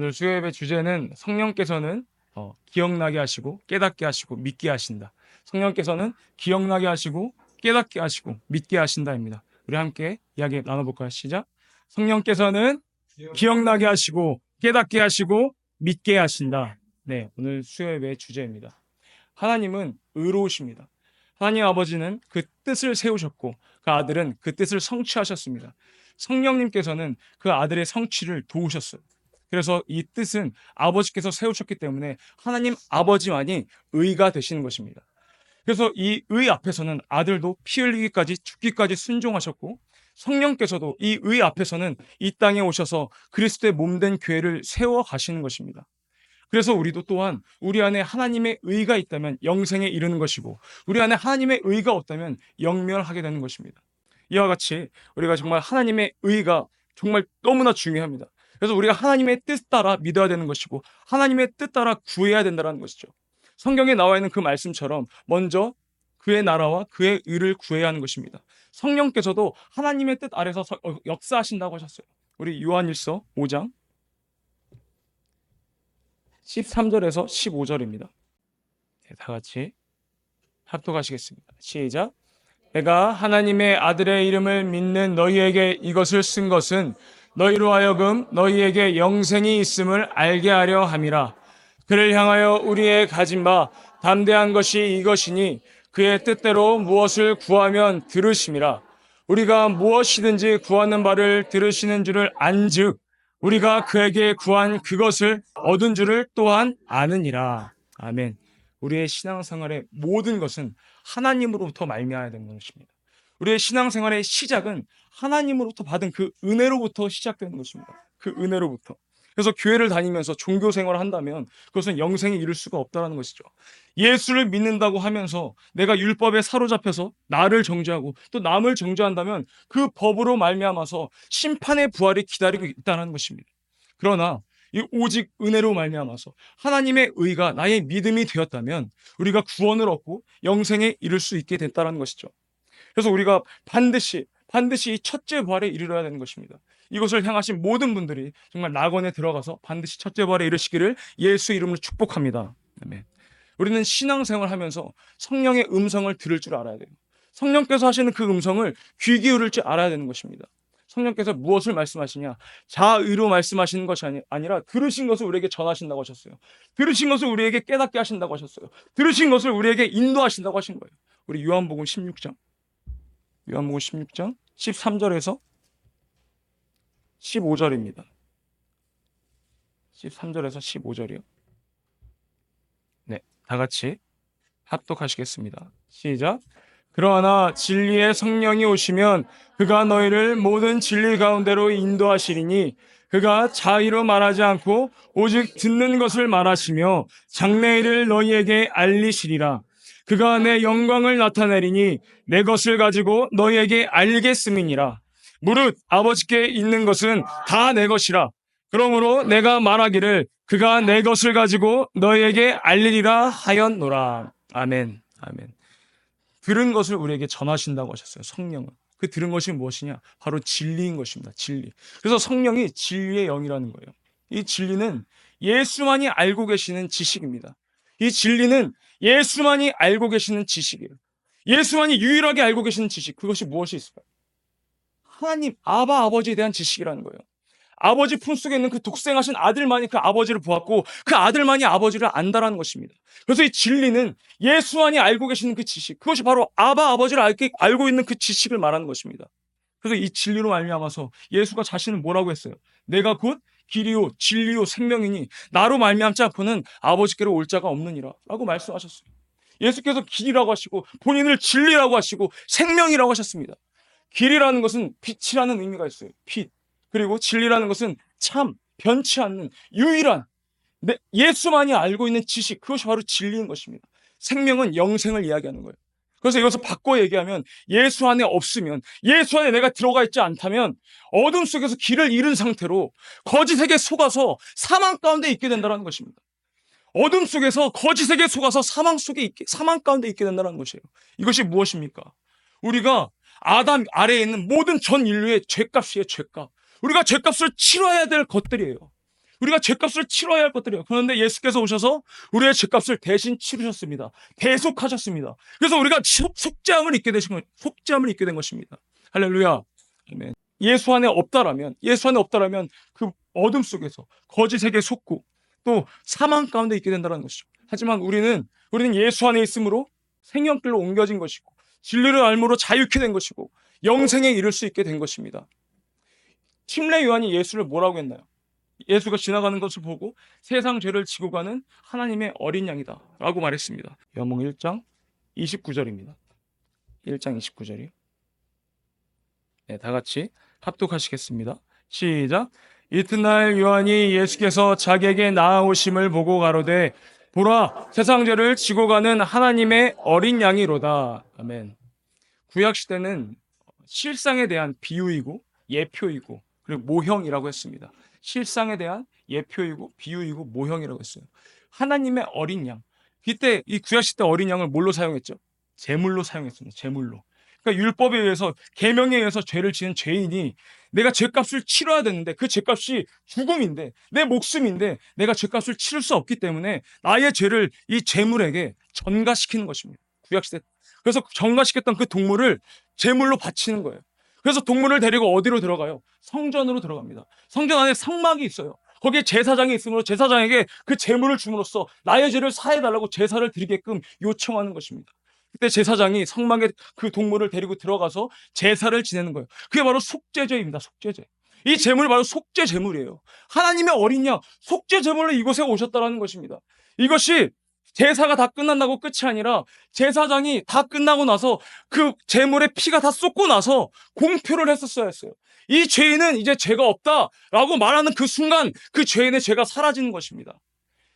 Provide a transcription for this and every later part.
오늘 수요예배 주제는 성령께서는 기억나게 하시고 깨닫게 하시고 믿게 하신다. 성령께서는 기억나게 하시고 깨닫게 하시고 믿게 하신다입니다. 우리 함께 이야기 나눠볼까요? 시작. 성령께서는 기억나게 하시고 깨닫게 하시고 믿게 하신다. 네, 오늘 수요예배 주제입니다. 하나님은 의로우십니다. 하나님 아버지는 그 뜻을 세우셨고 그 아들은 그 뜻을 성취하셨습니다. 성령님께서는 그 아들의 성취를 도우셨어요. 그래서 이 뜻은 아버지께서 세우셨기 때문에 하나님 아버지만이 의가 되시는 것입니다. 그래서 이 의 앞에서는 아들도 피 흘리기까지 죽기까지 순종하셨고 성령께서도 이 의 앞에서는 이 땅에 오셔서 그리스도의 몸된 교회를 세워 가시는 것입니다. 그래서 우리도 또한 우리 안에 하나님의 의가 있다면 영생에 이르는 것이고 우리 안에 하나님의 의가 없다면 영멸하게 되는 것입니다. 이와 같이 우리가 정말 하나님의 의가 정말 너무나 중요합니다. 그래서 우리가 하나님의 뜻 따라 믿어야 되는 것이고 하나님의 뜻 따라 구해야 된다는 것이죠. 성경에 나와 있는 그 말씀처럼 먼저 그의 나라와 그의 의를 구해야 하는 것입니다. 성령께서도 하나님의 뜻 아래서 역사하신다고 하셨어요. 우리 요한일서 5장 13절에서 15절입니다. 다 같이 합독하시겠습니다. 시작. 내가 하나님의 아들의 이름을 믿는 너희에게 이것을 쓴 것은 너희로 하여금 너희에게 영생이 있음을 알게 하려 함이라. 그를 향하여 우리의 가진 바 담대한 것이 이것이니 그의 뜻대로 무엇을 구하면 들으심이라. 우리가 무엇이든지 구하는 바를 들으시는 줄을 안즉 우리가 그에게 구한 그것을 얻은 줄을 또한 아느니라. 아멘. 우리의 신앙생활의 모든 것은 하나님으로부터 말미암아야 되는 것입니다. 우리의 신앙생활의 시작은 하나님으로부터 받은 그 은혜로부터 시작되는 것입니다. 그 은혜로부터. 그래서 교회를 다니면서 종교 생활을 한다면 그것은 영생에 이를 수가 없다는 것이죠. 예수를 믿는다고 하면서 내가 율법에 사로잡혀서 나를 정죄하고 또 남을 정죄한다면 그 법으로 말미암아서 심판의 부활이 기다리고 있다는 것입니다. 그러나 이 오직 은혜로 말미암아서 하나님의 의가 나의 믿음이 되었다면 우리가 구원을 얻고 영생에 이를 수 있게 됐다는 것이죠. 그래서 우리가 반드시 이 첫째 부활에 이르러야 되는 것입니다. 이것을 향하신 모든 분들이 정말 낙원에 들어가서 반드시 첫째 부활에 이르시기를 예수 이름으로 축복합니다. 아멘. 우리는 신앙생활을 하면서 성령의 음성을 들을 줄 알아야 돼요. 성령께서 하시는 그 음성을 귀 기울일 줄 알아야 되는 것입니다. 성령께서 무엇을 말씀하시냐? 자의로 말씀하시는 것이 아니라 들으신 것을 우리에게 전하신다고 하셨어요. 들으신 것을 우리에게 깨닫게 하신다고 하셨어요. 들으신 것을 우리에게 인도하신다고 하신 거예요. 우리 요한복음 16장 13절에서 15절입니다. 13절에서 15절이요. 네, 다 같이 합독하시겠습니다. 시작. 그러나 진리의 성령이 오시면 그가 너희를 모든 진리 가운데로 인도하시리니 그가 자의로 말하지 않고 오직 듣는 것을 말하시며 장래일을 너희에게 알리시리라. 그가 내 영광을 나타내리니 내 것을 가지고 너희에게 알겠음이니라. 무릇 아버지께 있는 것은 다 내 것이라. 그러므로 내가 말하기를 그가 내 것을 가지고 너희에게 알리리라 하였노라. 아멘. 아멘. 들은 것을 우리에게 전하신다고 하셨어요. 성령은. 그 들은 것이 무엇이냐? 바로 진리인 것입니다. 진리. 그래서 성령이 진리의 영이라는 거예요. 이 진리는 예수만이 알고 계시는 지식입니다. 이 진리는 예수만이 알고 계시는 지식이에요. 예수만이 유일하게 알고 계시는 지식. 그것이 무엇이 있을까요? 하나님, 아버지에 대한 지식이라는 거예요. 아버지 품속에 있는 그 독생하신 아들만이 그 아버지를 보았고 그 아들만이 아버지를 안다라는 것입니다. 그래서 이 진리는 예수만이 알고 계시는 그 지식, 그것이 바로 아버지를 알고 있는 그 지식을 말하는 것입니다. 그래서 이 진리로 말미암아서 예수가 자신을 뭐라고 했어요? 내가 곧 길이요 진리요 생명이니 나로 말미암지 않고는 아버지께로 올 자가 없느니라 라고 말씀하셨어요. 예수께서 길이라고 하시고 본인을 진리라고 하시고 생명이라고 하셨습니다. 길이라는 것은 빛이라는 의미가 있어요. 빛. 그리고 진리라는 것은 참, 변치 않는 유일한 예수만이 알고 있는 지식, 그것이 바로 진리인 것입니다. 생명은 영생을 이야기하는 거예요. 그래서 이것을 바꿔 얘기하면 예수 안에 없으면, 예수 안에 내가 들어가 있지 않다면 어둠 속에서 길을 잃은 상태로 거짓에게 속아서 사망 가운데 있게 된다는 것입니다. 어둠 속에서 거짓에게 속아서 사망 가운데 있게 된다는 것이에요. 이것이 무엇입니까? 우리가 아담 아래에 있는 모든 전 인류의 죄값이에요. 죄값. 우리가 죄값을 치러야 될 것들이에요. 우리가 죄값을 치러야 할 것들이에요. 그런데 예수께서 오셔서 우리의 죄값을 대신 치르셨습니다. 대속하셨습니다. 그래서 우리가 속죄함을 입게 속죄함을 입게 된 것입니다. 할렐루야. 아멘. 예수 안에 없다라면 그 어둠 속에서 거짓에게 속고 또 사망 가운데 있게 된다는 것이죠. 하지만 우리는 예수 안에 있으므로 생명길로 옮겨진 것이고 진리를 알므로 자유케 된 것이고 영생에 이를 수 있게 된 것입니다. 침례 요한이 예수를 뭐라고 했나요? 예수가 지나가는 것을 보고 세상 죄를 지고 가는 하나님의 어린 양이다 라고 말했습니다. 요한복음 1장 29절입니다. 1장 29절이요. 네, 다 같이 합독하시겠습니다. 시작. 이튿날 요한이 예수께서 자기에게 나아오심을 보고 가로되 보라, 세상 죄를 지고 가는 하나님의 어린 양이로다. 아멘. 구약 시대는 실상에 대한 비유이고 예표이고 그리고 모형이라고 했습니다. 실상에 대한 예표이고 비유이고 모형이라고 했어요. 하나님의 어린 양. 그때 이 구약 시대 어린 양을 뭘로 사용했죠? 제물로 사용했습니다. 제물로. 그러니까 율법에 의해서 계명에 의해서 죄를 지은 죄인이 내가 죄값을 치러야 되는데 그 죄값이 죽음인데 내 목숨인데 내가 죄값을 치를 수 없기 때문에 나의 죄를 이 제물에게 전가시키는 것입니다. 구약 시대. 그래서 전가시켰던 그 동물을 제물로 바치는 거예요. 그래서 동물을 데리고 어디로 들어가요? 성전으로 들어갑니다. 성전 안에 성막이 있어요. 거기에 제사장이 있으므로 제사장에게 그 제물을 줌으로써 나의 죄를 사해달라고 제사를 드리게끔 요청하는 것입니다. 그때 제사장이 성막에 그 동물을 데리고 들어가서 제사를 지내는 거예요. 그게 바로 속죄제입니다. 속죄제. 이 제물이 바로 속죄 제물이에요. 하나님의 어린 양, 속죄 제물로 이곳에 오셨다라는 것입니다. 이것이 제사가 다 끝난다고 끝이 아니라 제사장이 다 끝나고 나서 그 제물의 피가 다 쏟고 나서 공표를 했었어야 했어요. 이 죄인은 이제 죄가 없다라고 말하는 그 순간 그 죄인의 죄가 사라지는 것입니다.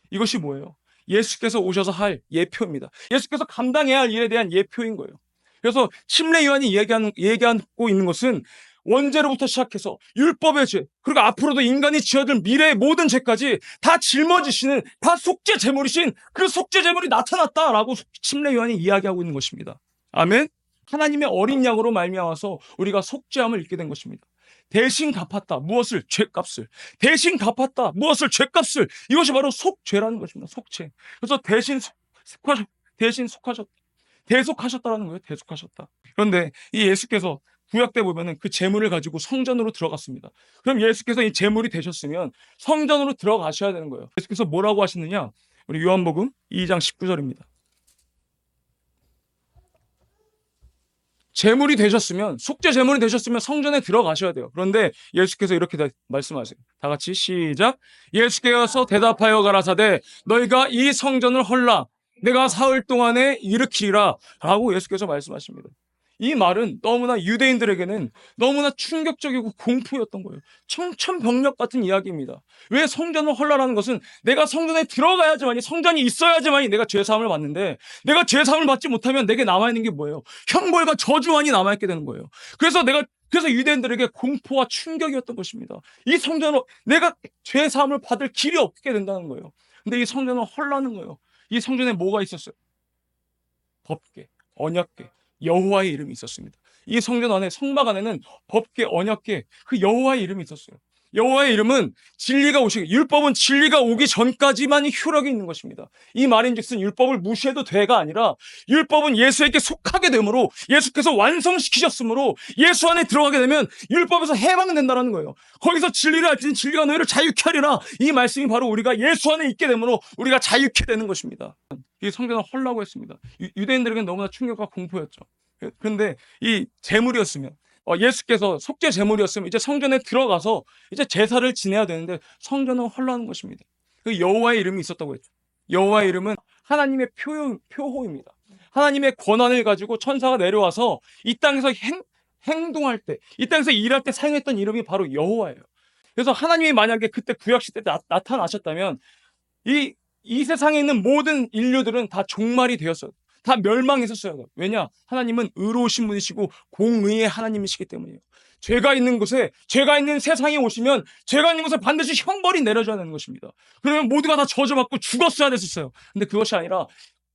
이것이 뭐예요? 예수께서 오셔서 할 예표입니다. 예수께서 감당해야 할 일에 대한 예표인 거예요. 그래서 침례 요한이 얘기하고 있는 것은 원죄로부터 시작해서 율법의 죄, 그리고 앞으로도 인간이 지어들 미래의 모든 죄까지 다 짊어지시는, 다 속죄 제물이신 그 속죄 제물이 나타났다라고 침례 요한이 이야기하고 있는 것입니다. 아멘. 하나님의 어린 양으로 말미암아서 우리가 속죄함을 입게 된 것입니다. 대신 갚았다. 무엇을? 죄값을. 대신 갚았다. 무엇을? 죄값을. 이것이 바로 속죄라는 것입니다. 속죄. 그래서 대속하셨다라는 거예요. 대속하셨다. 그런데 이 예수께서 구약 때 보면은 그 제물을 가지고 성전으로 들어갔습니다. 그럼 예수께서 이 제물이 되셨으면 성전으로 들어가셔야 되는 거예요. 예수께서 뭐라고 하시느냐? 우리 요한복음 2장 19절입니다. 제물이 되셨으면, 속죄 제물이 되셨으면 성전에 들어가셔야 돼요. 그런데 예수께서 이렇게 말씀하세요. 다 같이 시작. 예수께서 대답하여 가라사대 너희가 이 성전을 헐라 내가 사흘 동안에 일으키리라 라고 예수께서 말씀하십니다. 이 말은 너무나 유대인들에게는 너무나 충격적이고 공포였던 거예요. 청천벽력 같은 이야기입니다. 왜 성전을 헐라라는 것은 내가 성전에 들어가야지만이, 성전이 있어야지만이 내가 죄사함을 받는데 내가 죄사함을 받지 못하면 내게 남아있는 게 뭐예요? 형벌과 저주만이 남아있게 되는 거예요. 그래서 유대인들에게 공포와 충격이었던 것입니다. 이 성전을 내가 죄사함을 받을 길이 없게 된다는 거예요. 근데 이 성전을 헐라는 거예요. 이 성전에 뭐가 있었어요? 법궤, 언약궤, 여호와의 이름이 있었습니다. 이 성전 안에, 성막 안에는 법궤, 언약궤, 그 여호와의 이름이 있었어요. 여호와의 이름은 율법은 진리가 오기 전까지만 효력이 있는 것입니다. 이 말인즉슨 율법을 무시해도 돼가 아니라 율법은 예수에게 속하게 되므로, 예수께서 완성시키셨으므로 예수 안에 들어가게 되면 율법에서 해방된다는 거예요. 거기서 진리를 알지니 진리가 너희를 자유케 하리라. 이 말씀이 바로 우리가 예수 안에 있게 되므로 우리가 자유케 되는 것입니다. 이 성전을 헐라고 했습니다. 유대인들에게는 너무나 충격과 공포였죠. 그런데 이 제물이었으면, 예수께서 속죄 제물이었으면 이제 성전에 들어가서 이제 제사를 지내야 되는데 성전은 헐라는 것입니다. 그 여호와의 이름이 있었다고 했죠. 여호와의 이름은 하나님의 표호입니다. 하나님의 권한을 가지고 천사가 내려와서 이 땅에서 행동할 때, 이 땅에서 일할 때 사용했던 이름이 바로 여호와예요. 그래서 하나님이 만약에 그때 구약시대 때 나타나셨다면 이 세상에 있는 모든 인류들은 다 종말이 되었어요. 다 멸망했었어요. 왜냐? 하나님은 의로우신 분이시고 공의의 하나님이시기 때문이에요. 죄가 있는 곳에, 죄가 있는 세상에 오시면 죄가 있는 곳에 반드시 형벌이 내려져야 되는 것입니다. 그러면 모두가 다 저주받고 죽었어야 됐었어요. 근데 그것이 아니라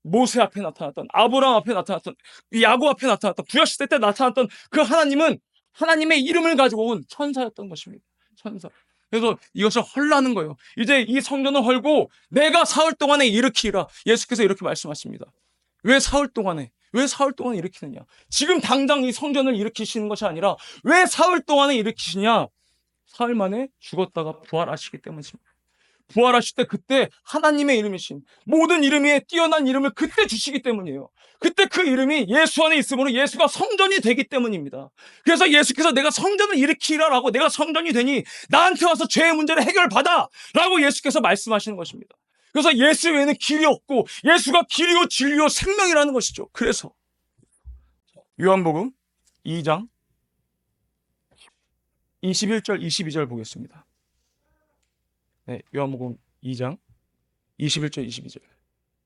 모세 앞에 나타났던, 아브라함 앞에 나타났던, 야곱 앞에 나타났던, 구약시대 때 나타났던 그 하나님은 하나님의 이름을 가지고 온 천사였던 것입니다. 천사. 그래서 이것을 헐라는 거예요. 이제 이 성전을 헐고 내가 사흘 동안에 일으키리라. 예수께서 이렇게 말씀하십니다. 왜 사흘 동안에? 왜 사흘 동안에 일으키느냐? 지금 당장 이 성전을 일으키시는 것이 아니라 왜 사흘 동안에 일으키시냐? 사흘 만에 죽었다가 부활하시기 때문입니다. 부활하실 때 그때 하나님의 이름이신 모든 이름 위에 뛰어난 이름을 그때 주시기 때문이에요. 그때 그 이름이 예수 안에 있으므로 예수가 성전이 되기 때문입니다. 그래서 예수께서 내가 성전을 일으키라라고 내가 성전이 되니 나한테 와서 죄의 문제를 해결받아 라고 예수께서 말씀하시는 것입니다. 그래서 예수 외에는 길이 없고 예수가 길이요 진리요 생명이라는 것이죠. 그래서 요한복음 2장 21절 22절 보겠습니다. 네, 요한복음 2장 21절 22절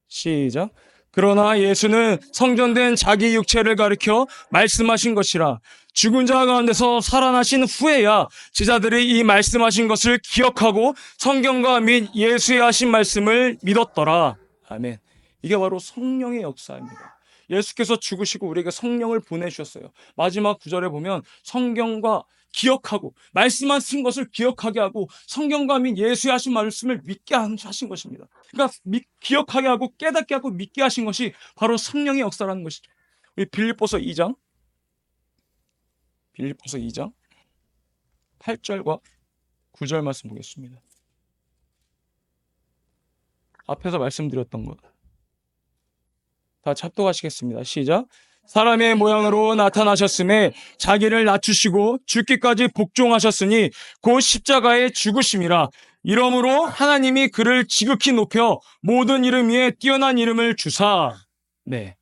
시작. 그러나 예수는 성전된 자기 육체를 가리켜 말씀하신 것이라. 죽은 자 가운데서 살아나신 후에야 제자들이 이 말씀하신 것을 기억하고 성경과 및 예수의 하신 말씀을 믿었더라. 아멘. 이게 바로 성령의 역사입니다. 예수께서 죽으시고 우리에게 성령을 보내주셨어요. 마지막 구절에 보면 성경과 기억하고 말씀하신 것을 기억하게 하고 성경과 및 예수의 하신 말씀을 믿게 하신 것입니다. 그러니까 기억하게 하고 깨닫게 하고 믿게 하신 것이 바로 성령의 역사라는 것이죠. 우리 빌립보서 2장 8절과 9절 말씀 보겠습니다. 앞에서 말씀드렸던 것 다 합독하시겠습니다. 시작. 사람의 모양으로 나타나셨음에 자기를 낮추시고 죽기까지 복종하셨으니 곧 십자가에 죽으심이라. 이러므로 하나님이 그를 지극히 높여 모든 이름 위에 뛰어난 이름을 주사. 네,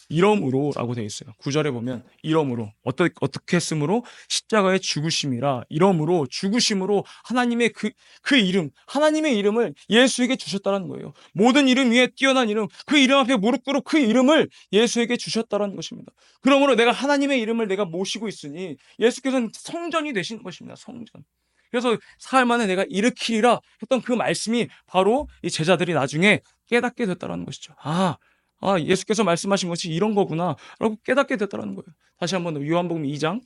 이러므로라고 되어 있어요. 9절에 보면 이러므로 어떻게 했으므로 십자가에 죽으심이라. 이러므로 죽으심으로 하나님의 그 이름, 하나님의 이름을 예수에게 주셨다는 거예요. 모든 이름 위에 뛰어난 이름, 그 이름 앞에 무릎 꿇고 그 이름을 예수에게 주셨다는 것입니다. 그러므로 내가 하나님의 이름을 내가 모시고 있으니 예수께서는 성전이 되신 것입니다. 성전. 그래서 사흘 만에 내가 일으키리라 했던 그 말씀이 바로 이 제자들이 나중에 깨닫게 됐다는 것이죠. 예수께서 말씀하신 것이 이런 거구나 라고 깨닫게 됐다는 거예요. 다시 한번 요한복음 2장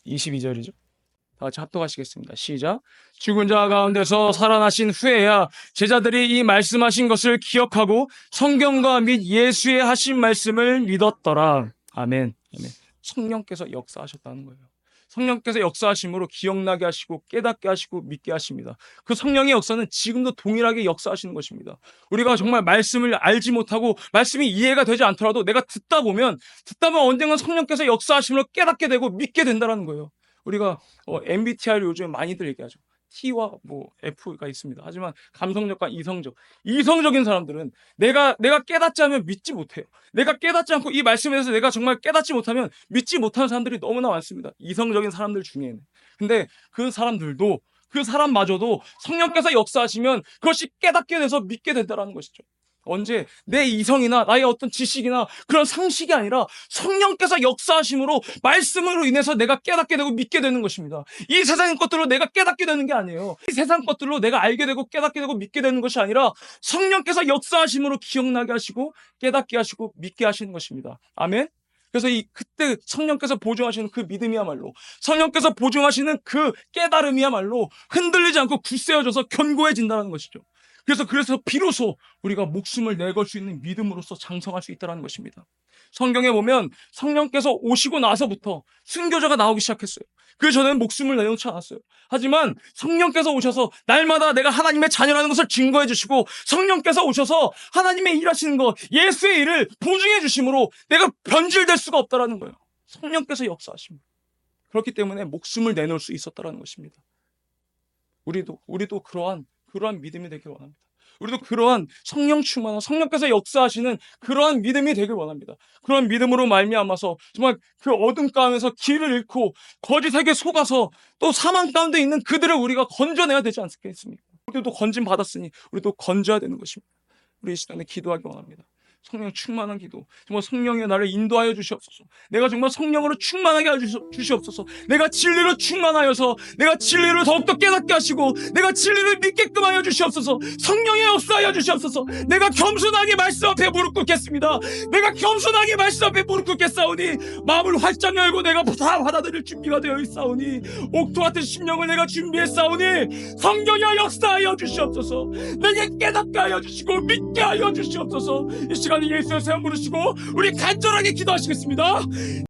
22절이죠. 다 같이 합독하시겠습니다. 시작. 죽은 자 가운데서 살아나신 후에야 제자들이 이 말씀하신 것을 기억하고 성경과 및 예수의 하신 말씀을 믿었더라. 아멘. 아멘. 성령께서 역사하셨다는 거예요. 성령께서 역사하심으로 기억나게 하시고 깨닫게 하시고 믿게 하십니다. 그 성령의 역사는 지금도 동일하게 역사하시는 것입니다. 우리가 정말 말씀을 알지 못하고 말씀이 이해가 되지 않더라도 내가 듣다 보면 언젠가 성령께서 역사하심으로 깨닫게 되고 믿게 된다는 거예요. 우리가 MBTI를 요즘에 많이들 얘기하죠. T와 F가 있습니다. 하지만 감성적과 이성적인 사람들은 내가 깨닫지 않으면 믿지 못해요. 내가 깨닫지 않고 이 말씀에 대해서 내가 정말 깨닫지 못하면 믿지 못하는 사람들이 너무나 많습니다. 이성적인 사람들 중에는. 근데 그 사람마저도 성령께서 역사하시면 그것이 깨닫게 돼서 믿게 된다는 것이죠. 언제 내 이성이나 나의 어떤 지식이나 그런 상식이 아니라 성령께서 역사하심으로 말씀으로 인해서 내가 깨닫게 되고 믿게 되는 것입니다. 이 세상 것들로 내가 깨닫게 되는 게 아니에요. 이 세상 것들로 내가 알게 되고 깨닫게 되고 믿게 되는 것이 아니라 성령께서 역사하심으로 기억나게 하시고 깨닫게 하시고 믿게 하시는 것입니다. 아멘. 그래서 그때 성령께서 보증하시는 그 믿음이야말로, 성령께서 보증하시는 그 깨달음이야말로 흔들리지 않고 굳세어져서 견고해진다는 것이죠. 그래서 비로소 우리가 목숨을 내걸 수 있는 믿음으로서 장성할 수 있다는 것입니다. 성경에 보면 성령께서 오시고 나서부터 순교자가 나오기 시작했어요. 그 전에는 목숨을 내놓지 않았어요. 하지만 성령께서 오셔서 날마다 내가 하나님의 자녀라는 것을 증거해 주시고 성령께서 오셔서 하나님의 일하시는 것, 예수의 일을 보증해 주심으로 내가 변질될 수가 없다는 거예요. 성령께서 역사하십니다. 그렇기 때문에 목숨을 내놓을 수 있었다는 것입니다. 우리도 그러한 믿음이 되길 원합니다. 우리도 그러한 성령 충만한 성령께서 역사하시는 그러한 믿음이 되길 원합니다. 그런 믿음으로 말미암아서 정말 그 어둠 가운데서 길을 잃고 거짓에게 속아서 또 사망 가운데 있는 그들을 우리가 건져내야 되지 않겠습니까? 우리도 건짐 받았으니 우리도 건져야 되는 것입니다. 우리 이 시간에 기도하기 원합니다. 성령 충만한 기도, 정말 성령의 나를 인도하여 주시옵소서. 내가 정말 성령으로 충만하게 하여 주시옵소서. 내가 진리로 충만하여서 내가 진리를 더욱더 깨닫게 하시고 내가 진리를 믿게끔 하여 주시옵소서. 성령의 역사하여 주시옵소서. 내가 겸손하게 말씀 앞에 무릎 꿇겠습니다. 내가 겸손하게 말씀 앞에 무릎 꿇겠사오니 마음을 활짝 열고 내가 다 받아들일 준비가 되어 있사오니 옥토 같은 심령을 내가 준비했사오니 성령의 역사하여 주시옵소서. 내게 깨닫게 하여 주시고 믿게 하여 주시옵소서. 이 시간에 예수의 세움 부르시고 우리 간절하게 기도하시겠습니다.